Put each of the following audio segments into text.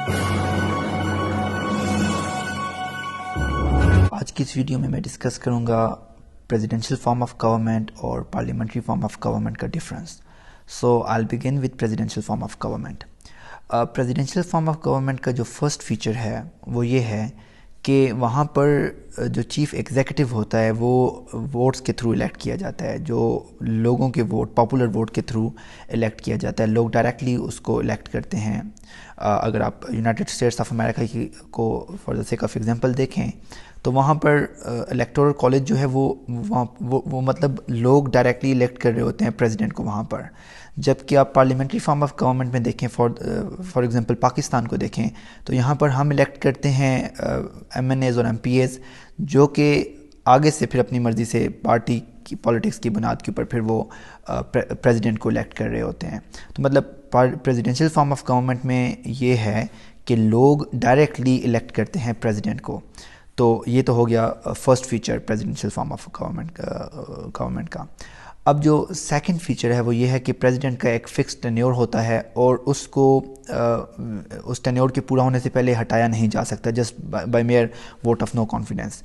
آج کی اس ویڈیو میں ڈسکس کروں گا پریزیڈینشیل فارم آف گورنمنٹ اور پارلیمنٹری فارم آف گورنمنٹ کا difference. So I begin with presidential form of government. Presidential form of government کا جو فرسٹ فیچر ہے وہ یہ ہے کہ وہاں پر جو چیف ایگزیکٹو ہوتا ہے وہ ووٹس کے تھرو الیکٹ کیا جاتا ہے، جو لوگوں کے ووٹ، پاپولر ووٹ کے تھرو الیکٹ کیا جاتا ہے. لوگ ڈائریکٹلی اس کو الیکٹ کرتے ہیں. اگر آپ یونائٹڈ اسٹیٹس آف امریکہ کو for the sake of example دیکھیں تو وہاں پر الیکٹورل کالج جو ہے وہ مطلب لوگ ڈائریکٹلی الیکٹ کر رہے ہوتے ہیں پریزیڈنٹ کو وہاں پر. جبکہ آپ پارلیمنٹری فارم آف گورنمنٹ میں دیکھیں، فار ایگزامپل پاکستان کو دیکھیں تو یہاں پر ہم الیکٹ کرتے ہیں ایم این ایز اور ایم پی ایز، جو کہ آگے سے پھر اپنی مرضی سے پارٹی کی پالیٹکس کی بنیاد کے اوپر پھر وہ پریزیڈنٹ کو الیکٹ کر رہے ہوتے ہیں. تو مطلب پریزیڈینشیل فارم آف گورنمنٹ میں یہ ہے کہ لوگ ڈائریکٹلی الیکٹ کرتے ہیں پریزیڈنٹ کو. تو یہ تو ہو گیا first feature presidential form of government کا. اب جو سیکنڈ فیچر ہے وہ یہ ہے کہ پریزیڈنٹ کا ایک فکس ٹینیور ہوتا ہے اور اس کو اس ٹینیور کے پورا ہونے سے پہلے ہٹایا نہیں جا سکتا just by mere vote of no confidence.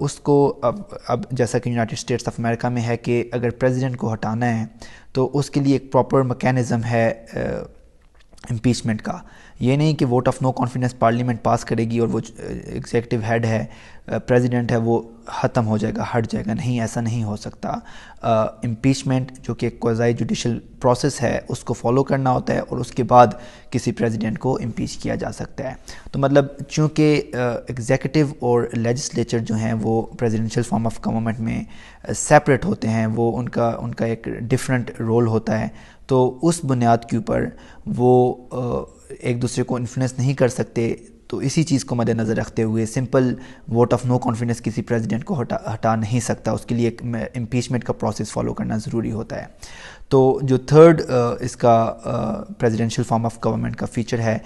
اس کو اب جیسا کہ یونائٹڈ اسٹیٹس آف امریکہ میں ہے کہ اگر پریزیڈنٹ کو ہٹانا ہے تو اس کے لیے ایک پراپر میکینزم ہے امپیچمنٹ کا. یہ نہیں کہ vote of no confidence parliament pass کرے گی اور وہ ایگزیکٹو ہیڈ ہے، پریزیڈنٹ ہے، وہ ختم ہو جائے گا، ہٹ جائے گا. نہیں، ایسا نہیں ہو سکتا. امپیچمنٹ جو کہ ایک کوزائی جوڈیشل پروسیس ہے اس کو فالو کرنا ہوتا ہے اور اس کے بعد کسی پریزیڈنٹ کو امپیچ کیا جا سکتا ہے. تو مطلب چونکہ ایگزیکٹو اور لیجسلیچر جو ہیں وہ پریزیڈینشیل فارم آف گورنمنٹ میں سیپریٹ ہوتے ہیں، وہ ان کا ایک ڈفرینٹ رول ہوتا ہے. تو اس بنیاد کے اوپر وہ ایک دوسرے کو انفلوئنس نہیں کر سکتے. تو اسی چیز کو مد نظر رکھتے ہوئے simple vote of no confidence کسی پریزیڈنٹ کو ہٹا نہیں سکتا، اس کے لیے ایک امپیچمنٹ کا پروسیس فالو کرنا ضروری ہوتا ہے. تو جو تھرڈ اس کا پریزیڈینشیل فارم آف گورنمنٹ کا فیچر ہے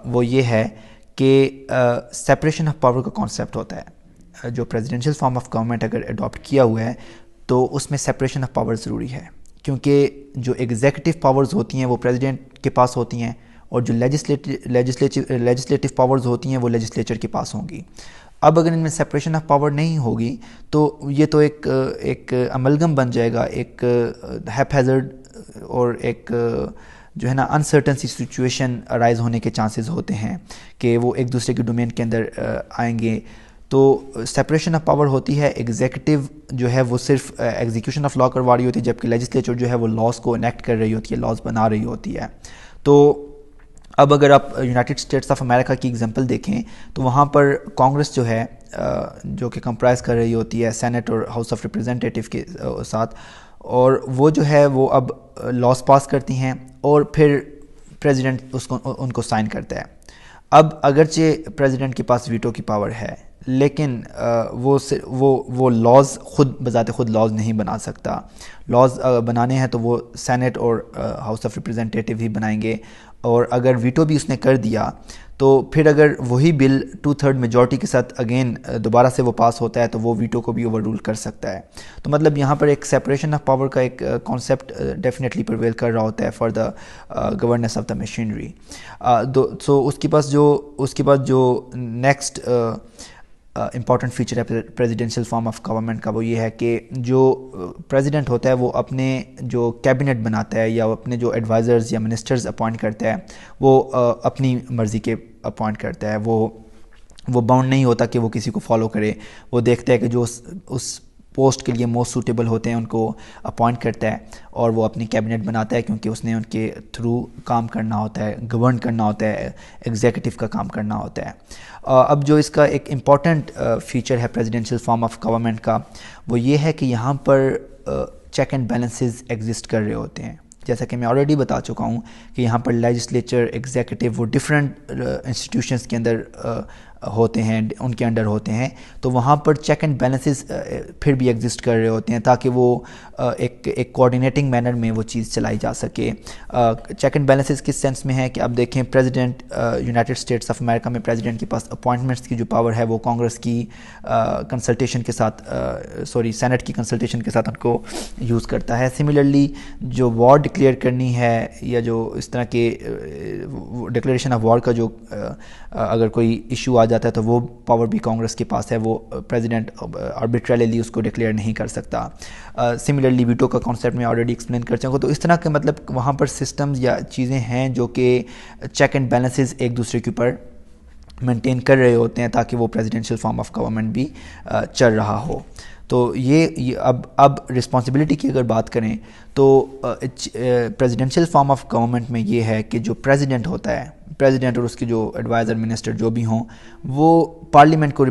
وہ یہ ہے کہ سیپریشن آف پاور کا کانسیپٹ ہوتا ہے. جو پریزیڈینشیل فارم آف گورنمنٹ اگر اڈاپٹ کیا ہوا ہے تو اس میں سیپریشن آف پاور ضروری ہے، کیونکہ جو ایگزیکٹو پاورز ہوتی ہیں وہ پریزیڈنٹ کے پاس ہوتی ہیں اور جو لیجسلیٹو پاورز ہوتی ہیں وہ لیجسلیچر کے پاس ہوں گی. اب اگر ان میں سپریشن آف پاور نہیں ہوگی تو یہ تو ایک املگم بن جائے گا، ایک ہیپ ہیزرڈ اور ایک جو ہے نا انسرٹن سی سچویشن ارائز ہونے کے چانسز ہوتے ہیں کہ وہ ایک دوسرے کے ڈومین کے اندر آئیں گے. تو سپریشن آف پاور ہوتی ہے، ایگزیکٹو جو ہے وہ صرف ایگزیکیوشن آف لا کروا رہی ہوتی ہے، جبکہ لیجسلیچر جو ہے وہ لاز کو انیکٹ کر رہی ہوتی ہے، لاز بنا رہی ہوتی ہے. تو اب اگر آپ یونائٹڈ اسٹیٹس آف امریکہ کی ایگزامپل دیکھیں تو وہاں پر کانگریس جو ہے جو کہ کمپرائز کر رہی ہوتی ہے سینٹ اور ہاؤس آف ریپریزنٹیٹیو کے ساتھ، اور وہ جو ہے وہ اب لاز پاس کرتی ہیں اور پھر پریزیڈنٹ ان کو سائن کرتا ہے. اب اگرچہ پریزیڈنٹ کے پاس ویٹو کی پاور ہے لیکن وہ لاز خود بذات خود لاز نہیں بنا سکتا. لاز بنانے ہیں تو وہ سینٹ اور ہاؤس آف ریپریزنٹیٹیو ہی بنائیں گے، اور اگر ویٹو بھی اس نے کر دیا تو پھر اگر وہی بل 2/3 میجورٹی کے ساتھ اگین دوبارہ سے وہ پاس ہوتا ہے تو وہ ویٹو کو بھی اوور رول کر سکتا ہے. تو مطلب یہاں پر ایک سیپریشن آف پاور کا ایک کانسیپٹ ڈیفینیٹلی پرویل کر رہا ہوتا ہے for the governance of the machinery. So اس کے بعد جو نیکسٹ امپورٹنٹ فیچر ہے پریزیڈینشیل فارم آف گورنمنٹ کا وہ یہ ہے کہ جو پریزیڈنٹ ہوتا ہے وہ اپنے جو کیبنٹ بناتا ہے یا اپنے جو ایڈوائزرز یا منسٹرز اپوائنٹ کرتا ہے وہ اپنی مرضی کے اپوائنٹ کرتا ہے. وہ باؤنڈ نہیں ہوتا کہ وہ کسی کو فالو کرے. وہ دیکھتا ہے کہ جو اس پوسٹ کے لیے موسٹ سوٹیبل ہوتے ہیں ان کو اپوائنٹ کرتا ہے اور وہ اپنی کیبنٹ بناتا ہے، کیونکہ اس نے ان کے تھرو کام کرنا ہوتا ہے، گورن کرنا ہوتا ہے، ایگزیکٹو کا کام کرنا ہوتا ہے. اب جو اس کا ایک امپورٹنٹ فیچر ہے پریزیڈینشیل فارم آف گورنمنٹ کا وہ یہ ہے کہ یہاں پر چیک اینڈ بیلنسز ایگزسٹ کر رہے ہوتے ہیں. جیسا کہ میں آلریڈی بتا چکا ہوں کہ یہاں پر لیجسلیچر، ایگزیکٹو وہ ڈفرینٹ انسٹیٹیوشنز کے اندر ہوتے ہیں، ان کے انڈر ہوتے ہیں. تو وہاں پر چیک اینڈ بیلنسز پھر بھی ایگزسٹ کر رہے ہوتے ہیں تاکہ وہ ایک کوآرڈینیٹنگ مینر میں وہ چیز چلائی جا سکے. چیک اینڈ بیلنسز کس سینس میں ہے کہ اب دیکھیں president United States of America میں پریزیڈنٹ کے پاس اپوائنٹمنٹس کی جو پاور ہے وہ کانگریس کی کنسلٹیشن کے ساتھ سینٹ کی کنسلٹیشن کے ساتھ ان کو یوز کرتا ہے. سملرلی جو وار ڈکلیئر کرنی ہے یا جو اس طرح کے ڈکلیریشن آف وار کا جو اگر کوئی ایشو آ جاتا ہے تو وہ پاور بھی کانگریس کے پاس ہے, وہ پریزیڈنٹ آربیٹریلی اس کو ڈکلیئر نہیں کر سکتا. سملرلی ویٹو کا کانسیپٹ میں آلریڈی ایکسپلین کر چکا ہوں. تو اس طرح کے مطلب وہاں پر سسٹمز یا چیزیں ہیں جو کہ چیک اینڈ بیلنسز ایک دوسرے کے اوپر مینٹین کر رہے ہوتے ہیں تاکہ وہ پریزیڈنشیل فارم آف گورنمنٹ بھی چل رہا ہو. تو یہ اب رسپانسبلٹی کی اگر بات کریں تو پریزیڈنشیل فارم آف گورنمنٹ میں یہ ہے کہ جو پریزیڈنٹ ہوتا ہے, پریزیڈنٹ اور اس کے جو ایڈوائزر منسٹر جو بھی ہوں, وہ پارلیمنٹ کو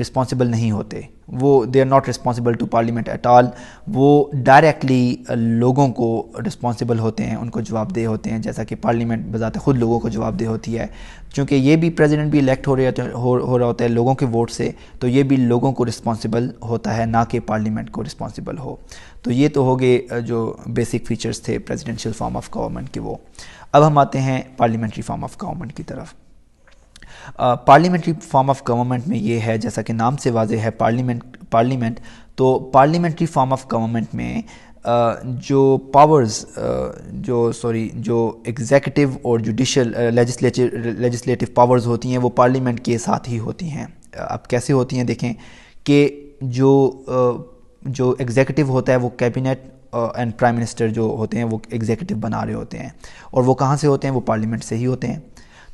رسپانسبل نہیں ہوتے. وہ they are not responsible to parliament at all. وہ ڈائریکٹلی لوگوں کو رسپانسبل ہوتے ہیں, ان کو جواب دہ ہوتے ہیں, جیسا کہ پارلیمنٹ بذات خود لوگوں کو جواب دہ ہوتی ہے. چونکہ یہ بھی پریزیڈنٹ بھی الیکٹ ہو رہا ہوتا ہے لوگوں کے ووٹ سے, تو یہ بھی لوگوں کو رسپانسبل ہوتا ہے, نہ کہ پارلیمنٹ کو رسپانسبل ہو. تو یہ تو ہو گئے جو بیسک فیچرز تھے پریزیڈنشیل فارم آف گورنمنٹ کے. وہ اب ہم آتے ہیں پارلیمنٹری فارم آف گورنمنٹ کی طرف. پارلیمنٹری فارم آف گورنمنٹ میں یہ ہے, جیسا کہ نام سے واضح ہے, پارلیمنٹ. تو پارلیمنٹری فارم آف گورنمنٹ میں جو پاورز جو ایگزیکٹو اور جوڈیشل لیجسلیٹو پاورز ہوتی ہیں وہ پارلیمنٹ کے ساتھ ہی ہوتی ہیں. اب کیسے ہوتی ہیں دیکھیں کہ جو ایگزیکٹو ہوتا ہے وہ کیبنٹ اینڈ پرائم منسٹر جو ہوتے ہیں وہ ایگزیکٹو بنا رہے ہوتے ہیں, اور وہ کہاں سے ہوتے ہیں, وہ پارلیمنٹ سے ہی ہوتے ہیں.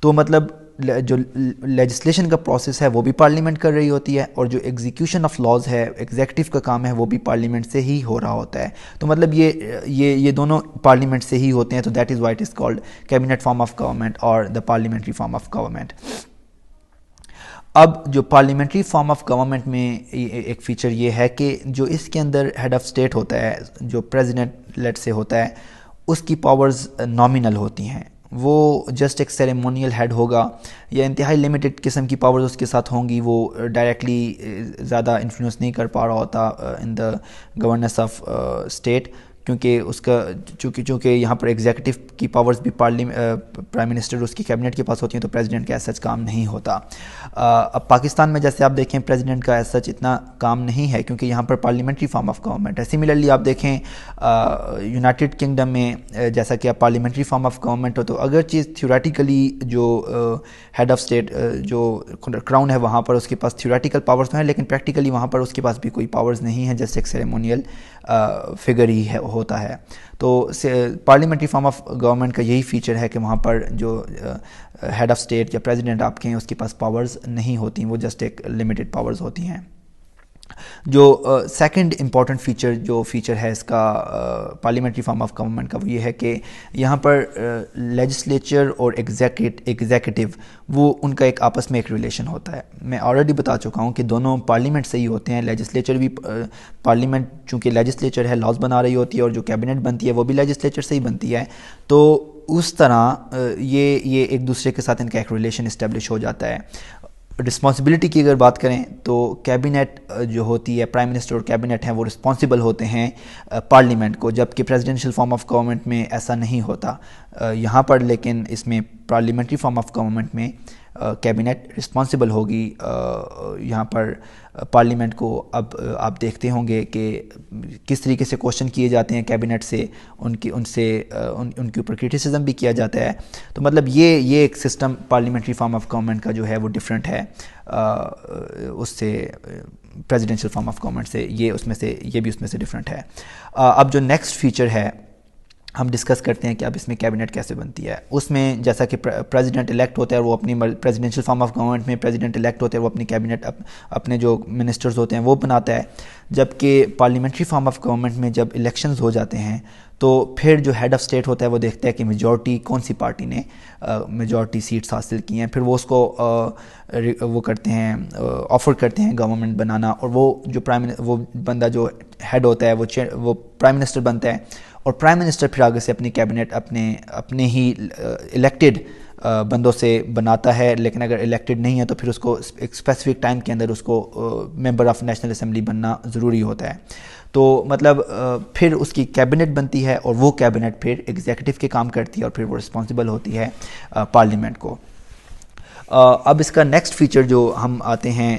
تو مطلب جو لیجسلیشن کا پروسیس ہے وہ بھی پارلیمنٹ کر رہی ہوتی ہے, اور جو ایگزیکیوشن آف لاز ہے, ایگزیکٹو کا کام ہے, وہ بھی پارلیمنٹ سے ہی ہو رہا ہوتا ہے. تو مطلب یہ دونوں پارلیمنٹ سے ہی ہوتے ہیں. تو that is why it is called cabinet form of government اور دا پارلیمنٹری فارم آف گورنمنٹ. اب جو پارلیمنٹری فارم آف گورنمنٹ میں ایک فیچر یہ ہے کہ جو اس کے اندر ہیڈ آف اسٹیٹ ہوتا ہے, جو پریزیڈنٹ لیٹ سے ہوتا ہے, اس کی پاورز نامینل ہوتی ہیں. وہ جسٹ ایک سیریمونیل ہیڈ ہوگا, یا انتہائی لمیٹڈ قسم کی پاورز اس کے ساتھ ہوں گی. وہ ڈائریکٹلی زیادہ انفلوئنس نہیں کر پا رہا ہوتا ان دا گورننس آف اسٹیٹ, کیونکہ اس کا چونکہ یہاں پر ایگزیکٹو کی پاورز بھی پرائم منسٹر اس کی کیبنٹ کے پاس ہوتی ہیں, تو پریزیڈنٹ کا ایز سچ کام نہیں ہوتا. اب پاکستان میں جیسے آپ دیکھیں پریزیڈنٹ کا ایز سچ اتنا کام نہیں ہے, کیونکہ یہاں پر پارلیمنٹری فارم آف گورنمنٹ ہے. سملرلی آپ دیکھیں یونائٹڈ کنگڈم میں جیسا کہ آپ پارلیمنٹری فارم آف گورنمنٹ ہو, تو اگر چیز تھیوریٹیکلی جو ہیڈ آف اسٹیٹ جو کراؤن ہے وہاں پر اس کے پاس تھیوریٹیکل پاورز تو ہیں, لیکن پریکٹیکلی وہاں پر اس کے پاس بھی کوئی پاورز نہیں ہیں, جیسے ایک سیریمونیل فگر ہی ہوتا ہے. تو پارلیمنٹری فارم آف گورنمنٹ کا یہی فیچر ہے کہ وہاں پر جو ہیڈ آف اسٹیٹ یا پریزیڈنٹ آپ کے ہیں اس کے پاس پاورز نہیں ہوتی, وہ جسٹ ایک لمیٹڈ پاورز ہوتی ہیں. جو سیکنڈ امپورٹنٹ فیچر ہے اس کا پارلیمنٹری فارم آف گورنمنٹ کا, وہ یہ ہے کہ یہاں پر لیجسلیچر اور ایگزیکٹو وہ ان کا ایک آپس میں ایک ریلیشن ہوتا ہے. میں آلریڈی بتا چکا ہوں کہ دونوں پارلیمنٹ سے ہی ہوتے ہیں. لیجسلیچر بھی پارلیمنٹ چونکہ لیجسلیچر ہے لاز بنا رہی ہوتی ہے, اور جو کیبنٹ بنتی ہے وہ بھی لیجسلیچر سے ہی بنتی ہے. تو اس طرح یہ ایک دوسرے کے ساتھ ان کا ایک ریلیشن اسٹیبلش ہو جاتا ہے. رسپانسبلٹی کی اگر بات کریں تو کیبنٹ جو ہوتی ہے, پرائم منسٹر اور کیبنٹ ہیں, وہ رسپانسبل ہوتے ہیں پارلیمنٹ کو, جبکہ پریزیڈنشیل فارم آف گورنمنٹ میں ایسا نہیں ہوتا یہاں پر. لیکن اس میں پارلیمنٹری فارم آف گورنمنٹ میں کیبنٹ رسپانسبل ہوگی یہاں پر پارلیمنٹ کو. اب آپ دیکھتے ہوں گے کہ کس طریقے سے کوشچن کیے جاتے ہیں کیبنٹ سے, ان کے اوپر کرٹیسزم بھی کیا جاتا ہے. تو مطلب یہ ایک system parliamentary form of government کا جو ہے وہ ڈفرینٹ ہے اس سے, پریزیڈنشیل فارم آف گورنمنٹ سے. یہ بھی اس میں سے ڈفرینٹ ہے. اب جو نیکسٹ فیچر ہے ہم ڈسکس کرتے ہیں کہ اب اس میں کیبنٹ کیسے بنتی ہے. اس میں جیسا کہ پریزیڈنٹ الیکٹ ہوتا ہے وہ اپنی پریزیڈنشیل فارم آف گورنمنٹ میں پریزیڈنٹ الیکٹ ہوتے ہیں وہ اپنی کیبنٹ اپنے جو منسٹرز ہوتے ہیں وہ بناتا ہے, جبکہ پارلیمنٹری فارم آف گورنمنٹ میں جب الیکشنز ہو جاتے ہیں تو پھر جو ہیڈ آف اسٹیٹ ہوتا ہے وہ دیکھتا ہے کہ میجورٹی کون سی پارٹی نے میجورٹی سیٹس حاصل کی ہیں, پھر وہ اس کو وہ کرتے ہیں, آفر کرتے ہیں گورنمنٹ بنانا. اور وہ بندہ جو ہیڈ ہوتا ہے وہ پرائم منسٹر بنتا ہے, اور پرائم منسٹر پھر آگے سے اپنی کیبنٹ اپنے ہی الیکٹڈ بندوں سے بناتا ہے. لیکن اگر الیکٹڈ نہیں ہے تو پھر اس کو ایک اسپیسیفک ٹائم کے اندر اس کو ممبر آف نیشنل اسمبلی بننا ضروری ہوتا ہے. تو مطلب پھر اس کی کیبنٹ بنتی ہے, اور وہ کیبنٹ پھر ایگزیکٹو کے کام کرتی ہے, اور پھر وہ رسپانسبل ہوتی ہے پارلیمنٹ کو. اب اس کا نیکسٹ فیچر جو ہم آتے ہیں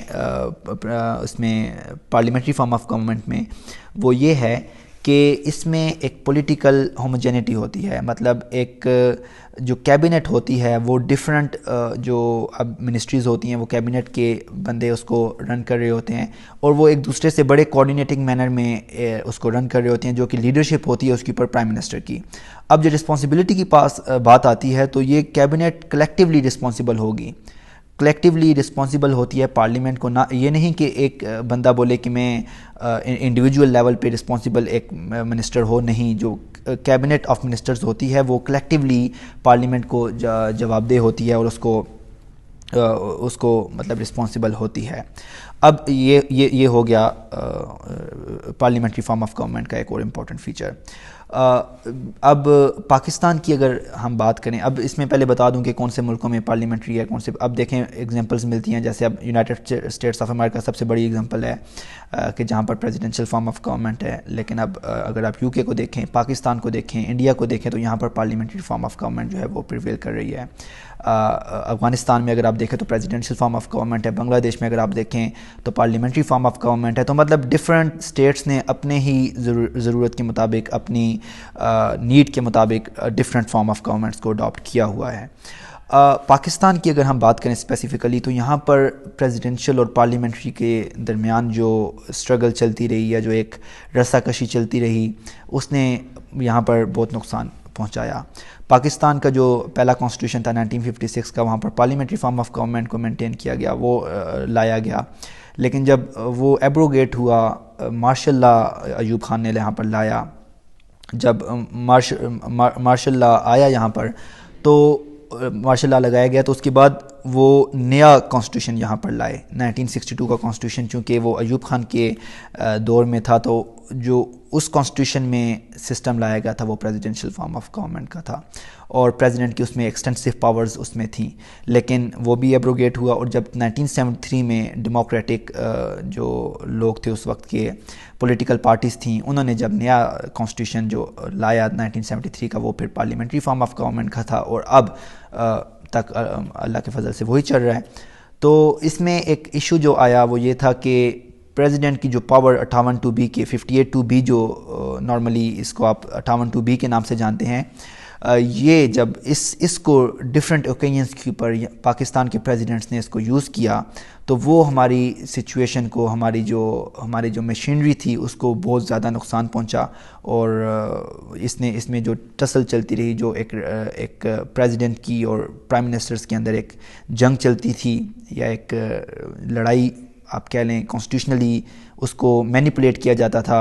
اس میں پارلیمنٹری فارم آف گورنمنٹ میں, وہ یہ ہے کہ اس میں ایک پولیٹیکل ہوموجینٹی ہوتی ہے، مطلب ایک جو کیبنٹ ہوتی ہے وہ ڈیفرنٹ جو اب منسٹریز ہوتی ہیں وہ کیبنٹ کے بندے اس کو رن کر رہے ہوتے ہیں، اور وہ ایک دوسرے سے بڑے کوآرڈینیٹنگ مینر میں اس کو رن کر رہے ہوتے ہیں، جو کہ لیڈرشپ ہوتی ہے اس کے اوپر پرائم منسٹر کی۔ اب جو رسپانسبلٹی کی بات آتی ہے تو یہ کیبنٹ کلیکٹیولی رسپانسبل ہوگی، کلیکٹیولی رسپانسبل ہوتی ہے پارلیمنٹ کو، نہ یہ نہیں کہ ایک بندہ بولے کہ میں انڈیویجول لیول پہ رسپانسبل ایک منسٹر ہو، نہیں، جو کیبنٹ آف منسٹرز ہوتی ہے وہ کلیکٹیولی پارلیمنٹ کو جواب دہ ہوتی ہے اور اس کو مطلب رسپانسبل ہوتی ہے۔ اب یہ ہو گیا پارلیمنٹری فارم آف گورنمنٹ کا ایک اور امپورٹنٹ فیچر۔ اب پاکستان کی اگر ہم بات کریں، اب اس میں پہلے بتا دوں کہ کون سے ملکوں میں پارلیمنٹری ہے، کون سے، اب دیکھیں ایگزامپلز ملتی ہیں، جیسے اب یونائٹڈ اسٹیٹس آف امریکہ سب سے بڑی ایگزامپل ہے کہ جہاں پر پریزیڈنشل فارم آف گورنمنٹ ہے، لیکن اب اگر آپ یو کے کو دیکھیں، پاکستان کو دیکھیں، انڈیا کو دیکھیں تو یہاں پر پارلیمنٹری فارم آف گورنمنٹ جو ہے وہ پریویل کر رہی ہے۔ افغانستان میں اگر آپ دیکھیں تو پریزیڈنشل فارم آف گورنمنٹ ہے، بنگلہ دیش میں اگر آپ دیکھیں تو پارلیمنٹری فارم آف گورنمنٹ ہے، تو مطلب ڈفرینٹ اسٹیٹس نے اپنے ہی ضرورت کے مطابق، اپنی نیڈ کے مطابق ڈفرینٹ فارم آف گورنمنٹس کو اڈاپٹ کیا ہوا ہے۔ پاکستان کی اگر ہم بات کریں اسپیسیفکلی تو یہاں پر پریزیڈنشل اور پارلیمنٹری کے درمیان جو اسٹرگل چلتی رہی یا جو ایک رسہ کشی چلتی رہی، اس نے یہاں پر بہت نقصان پہنچایا۔ پاکستان کا جو پہلا کانسٹیٹیوشن تھا 1956 کا، وہاں پر پارلیمنٹری فارم آف گورنمنٹ کو مینٹین کیا گیا، وہ لایا گیا، لیکن جب وہ ایبروگیٹ ہوا، مارشل لا ایوب خان نے یہاں پر لایا، جب مارشل لا آیا یہاں پر تو مارشل لا لگایا گیا، تو اس کے بعد وہ نیا کانسٹیٹیوشن یہاں پر لائے 1962 کا کانسٹیٹیوشن، چونکہ وہ ایوب خان کے دور میں تھا، تو جو اس کانسٹیٹیوشن میں سسٹم لایا گیا تھا وہ پریزیڈنشل فارم آف گورنمنٹ کا تھا، اور پریزیڈنٹ کی اس میں ایکسٹینسو پاورز اس میں تھیں، لیکن وہ بھی ایبروگیٹ ہوا۔ اور جب 1973 میں ڈیموکریٹک جو لوگ تھے اس وقت کے پولیٹیکل پارٹیز تھیں، انہوں نے جب نیا کانسٹیٹیوشن جو لایا 1973 کا، وہ پھر پارلیمنٹری فارم آف گورنمنٹ کا تھا، اور اب تک اللہ کے فضل سے وہی چل رہا ہے۔ تو اس میں ایک ایشو جو آیا وہ یہ تھا کہ پریزیڈنٹ کی جو پاور 58(2)B کے 58(2)B جو نارملی اس کو آپ 58(2)B کے نام سے جانتے ہیں، یہ جب اس کو ڈیفرنٹ اوکیجنز کے اوپر پاکستان کے پریزیڈنٹس نے اس کو یوز کیا، تو وہ ہماری سچویشن کو، ہماری جو مشینری تھی اس کو بہت زیادہ نقصان پہنچا، اور اس میں جو ٹسل چلتی رہی، جو ایک پریزیڈنٹ کی اور پرائم منسٹرز کے اندر ایک جنگ چلتی تھی، یا ایک لڑائی آپ کہہ لیں، کانسٹیٹیوشنلی اس کو مینیپولیٹ کیا جاتا تھا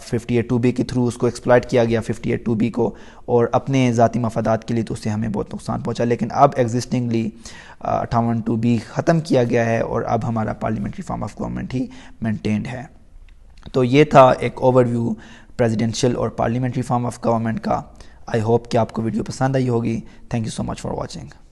58(2)B کے تھرو، اس کو ایکسپلائٹ کیا گیا 58(2)B کو، اور اپنے ذاتی مفادات کے لیے، تو اس سے ہمیں بہت نقصان پہنچا۔ لیکن اب ایگزسٹنگلی 58(2)B ختم کیا گیا ہے، اور اب ہمارا parliamentary form of government he maintained ہے۔ تو یہ تھا ایک اوور ویو پریزیڈنشل اور پارلیمنٹری فارم آف گورنمنٹ کا۔ آئی ہوپ کہ آپ کو ویڈیو پسند آئی ہوگی۔ Thank you so much for watching.